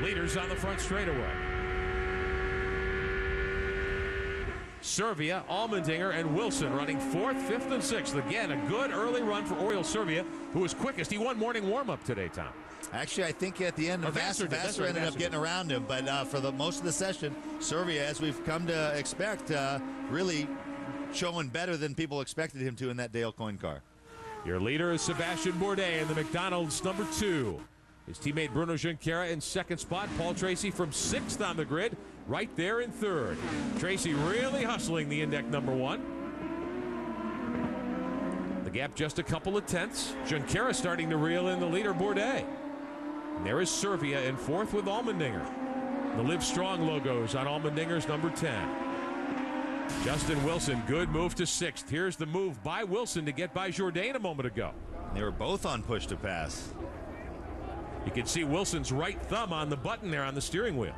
leaders on the front straightaway. Servia, Allmendinger, and Wilson running 4th, 5th, and 6th. Again, a good early run for Oriole Servia, who was quickest. He won morning warm-up today, Tom. Actually, I think at the end, Vassar ended up getting around him. But for the most of the session, Servia, as we've come to expect, really showing better than people expected him to in that Dale Coyne car. Your leader is Sebastian Bourdais in the McDonald's number 2. His teammate Bruno Junqueira in 2nd spot. Paul Tracy from 6th on the grid, right there in 3rd. Tracy really hustling the Index number 1. The gap just a couple of tenths. Junqueira starting to reel in the leader, Bourdais. And there is Servia in 4th with Allmendinger. The Live Strong logos on Allmendinger's number 10. Justin Wilson, good move to 6th. Here's the move by Wilson to get by Jourdain a moment ago. They were both on push to pass. You can see Wilson's right thumb on the button there on the steering wheel.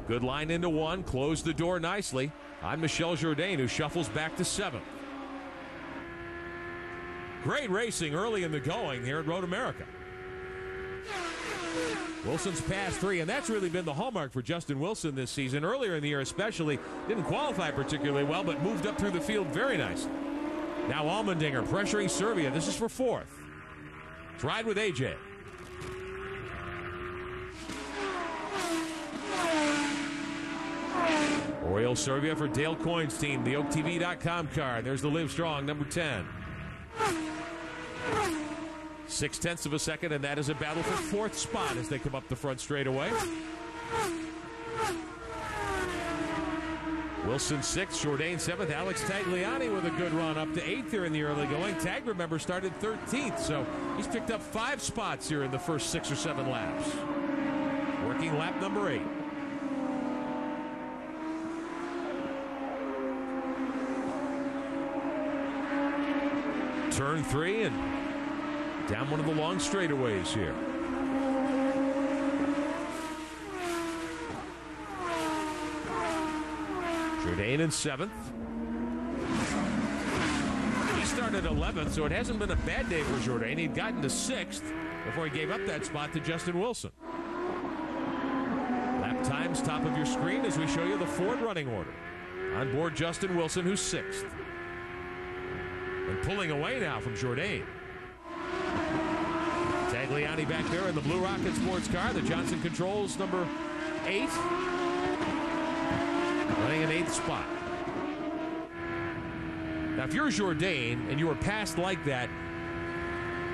Good line into 1, closed the door nicely on Michel Jourdain, who shuffles back to 7th. Great racing early in the going here at Road America. Wilson's past 3, and that's really been the hallmark for Justin Wilson this season. Earlier in the year especially, didn't qualify particularly well, but moved up through the field very nicely. Now Allmendinger pressuring Servia. This is for 4th. Let's ride with AJ. Oriole Servia for Dale Coyne's team, the OakTV.com car. There's the Live Strong, number 10. 0.6 of a second, and that is a battle for 4th spot as they come up the front straightaway. Wilson 6th, Jourdain 7th, Alex Tagliani with a good run up to 8th here in the early going. Tag, remember, started 13th, so he's picked up 5 spots here in the first 6 or 7 laps. Working lap number 8. Turn 3 and down one of the long straightaways here. Jourdain in 7th. He started 11th, so it hasn't been a bad day for Jourdain. He'd gotten to 6th before he gave up that spot to Justin Wilson. Lap times top of your screen as we show you the Ford running order. On board Justin Wilson, who's 6th. And pulling away now from Jourdain. Tagliani back there in the Blue Rocket sports car. The Johnson Controls number 8. Running an 8th spot. Now, if you're Jourdain and you were passed like that,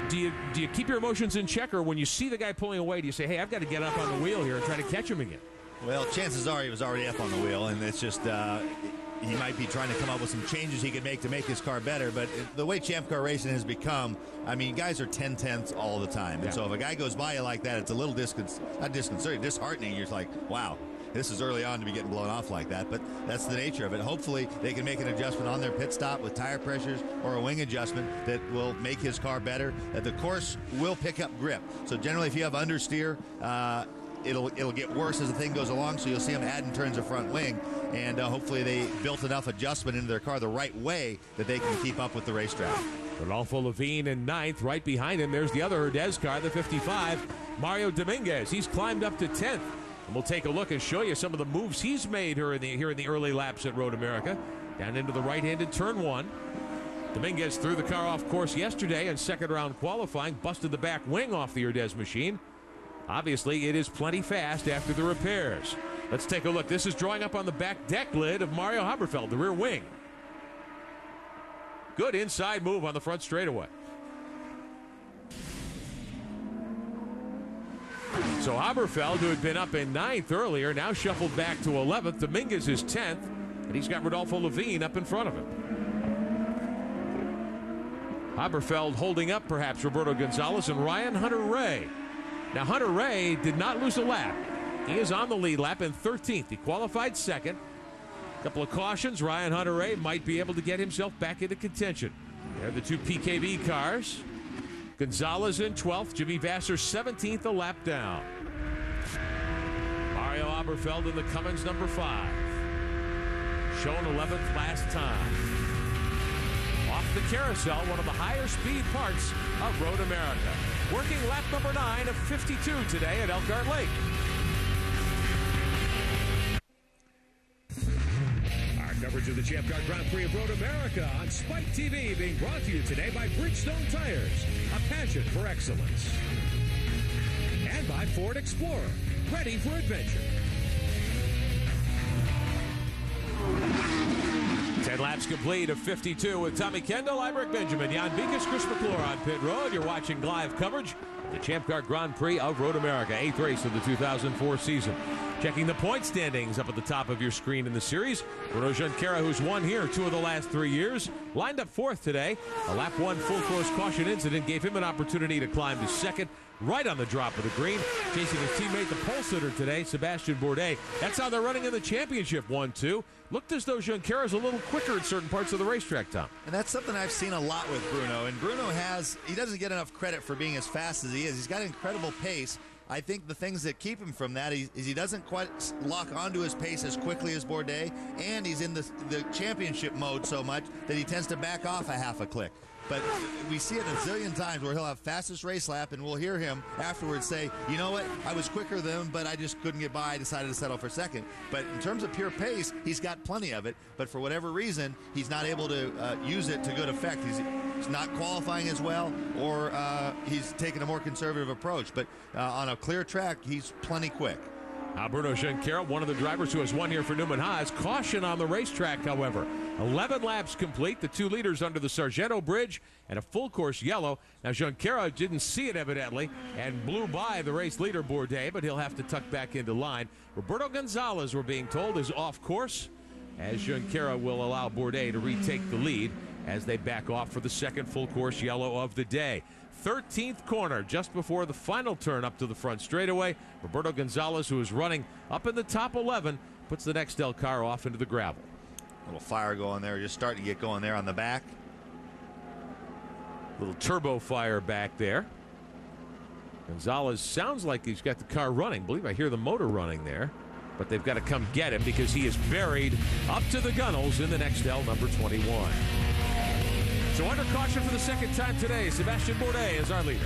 do you keep your emotions in check, or when you see the guy pulling away, do you say, hey, I've got to get up on the wheel here and try to catch him again? Well, chances are he was already up on the wheel, and it's just he might be trying to come up with some changes he could make to make his car better. But the way Champ Car racing has become, I mean, guys are 10/10ths all the time. And so if a guy goes by you like that, it's a little disheartening. You're like, wow, this is early on to be getting blown off like that. But that's the nature of it. Hopefully they can make an adjustment on their pit stop with tire pressures or a wing adjustment that will make his car better. The course will pick up grip. So generally if you have understeer, it'll get worse as the thing goes along, so you'll see them adding turns of front wing, and hopefully they built enough adjustment into their car the right way that they can keep up with the racetrack. Rodolfo Levine in 9th. Right behind him, there's the other Herdez car, the 55, Mario Dominguez. He's climbed up to 10th. And we'll take a look and show you some of the moves he's made here in the early laps at Road America. Down into the right-handed turn 1. Dominguez threw the car off course yesterday in second round qualifying, busted the back wing off the Herdez machine. Obviously, it is plenty fast after the repairs. Let's take a look. This is drawing up on the back deck lid of Mario Haberfeld, the rear wing. Good inside move on the front straightaway. So Haberfeld, who had been up in 9th earlier, now shuffled back to 11th. Dominguez is 10th, and he's got Rodolfo Levine up in front of him. Haberfeld holding up perhaps Roberto Gonzalez and Ryan Hunter-Reay. Now, Hunter-Reay did not lose a lap. He is on the lead lap in 13th. He qualified 2nd. A couple of cautions. Ryan Hunter-Reay might be able to get himself back into contention. They're the two PKB cars. Gonzalez in 12th. Jimmy Vasser 17th, a lap down. Mario Haberfeld in the Cummins number 5. Shown 11th last time. Off the carousel, one of the higher speed parts of Road America. Working lap number 9 of 52 today at Elkhart Lake. Our coverage of the Champ Car Grand Prix of Road America on Spike TV being brought to you today by Bridgestone Tires, a passion for excellence. And by Ford Explorer, ready for adventure. 10 laps complete of 52 with Tommy Kendall, I'm Rick Benjamin, Jan Beekes, Chris McClure on pit road. You're watching live coverage of the Champ Car Grand Prix of Road America, 8th race of the 2004 season. Checking the point standings up at the top of your screen in the series. Bruno Junqueira, who's won here 2 of the last 3 years, lined up 4th today. A lap 1 full course caution incident gave him an opportunity to climb to 2nd. Right on the drop of the green, chasing his teammate, the pole sitter today, Sebastian Bourdais. That's how they're running in the championship, 1-2. Looked as though Junqueira's a little quicker at certain parts of the racetrack, Tom. And that's something I've seen a lot with Bruno. And Bruno he doesn't get enough credit for being as fast as he is. He's got incredible pace. I think the things that keep him from that is he doesn't quite lock onto his pace as quickly as Bourdais, and he's in the championship mode so much that he tends to back off a half a click. But we see it a zillion times where he'll have fastest race lap, and we'll hear him afterwards say, you know what, I was quicker than him, but I just couldn't get by. I decided to settle for 2nd. But in terms of pure pace, he's got plenty of it. But for whatever reason, he's not able to use it to good effect. He's not qualifying as well, or he's taking a more conservative approach. But on a clear track, he's plenty quick. Bruno Junqueira, one of the drivers who has won here for Newman Haas. Caution on the racetrack, however. 11 laps complete. The 2 leaders under the Sargento Bridge and a full course yellow. Now, Junqueira didn't see it evidently and blew by the race leader, Bourdais, but he'll have to tuck back into line. Roberto Gonzalez, we're being told, is off course, as Junqueira will allow Bourdais to retake the lead as they back off for the 2nd full course yellow of the day. 13th corner, just before the final turn up to the front straightaway. Roberto Gonzalez, who is running up in the top 11, puts the Nextel car off into the gravel. A little fire going there, just starting to get going there on the back. Little turbo fire back there. Gonzalez sounds like he's got the car running. I believe I hear the motor running there. But they've got to come get him because he is buried up to the gunnels in the Nextel number 21. So under caution for the 2nd time today, Sebastian Bourdais is our leader.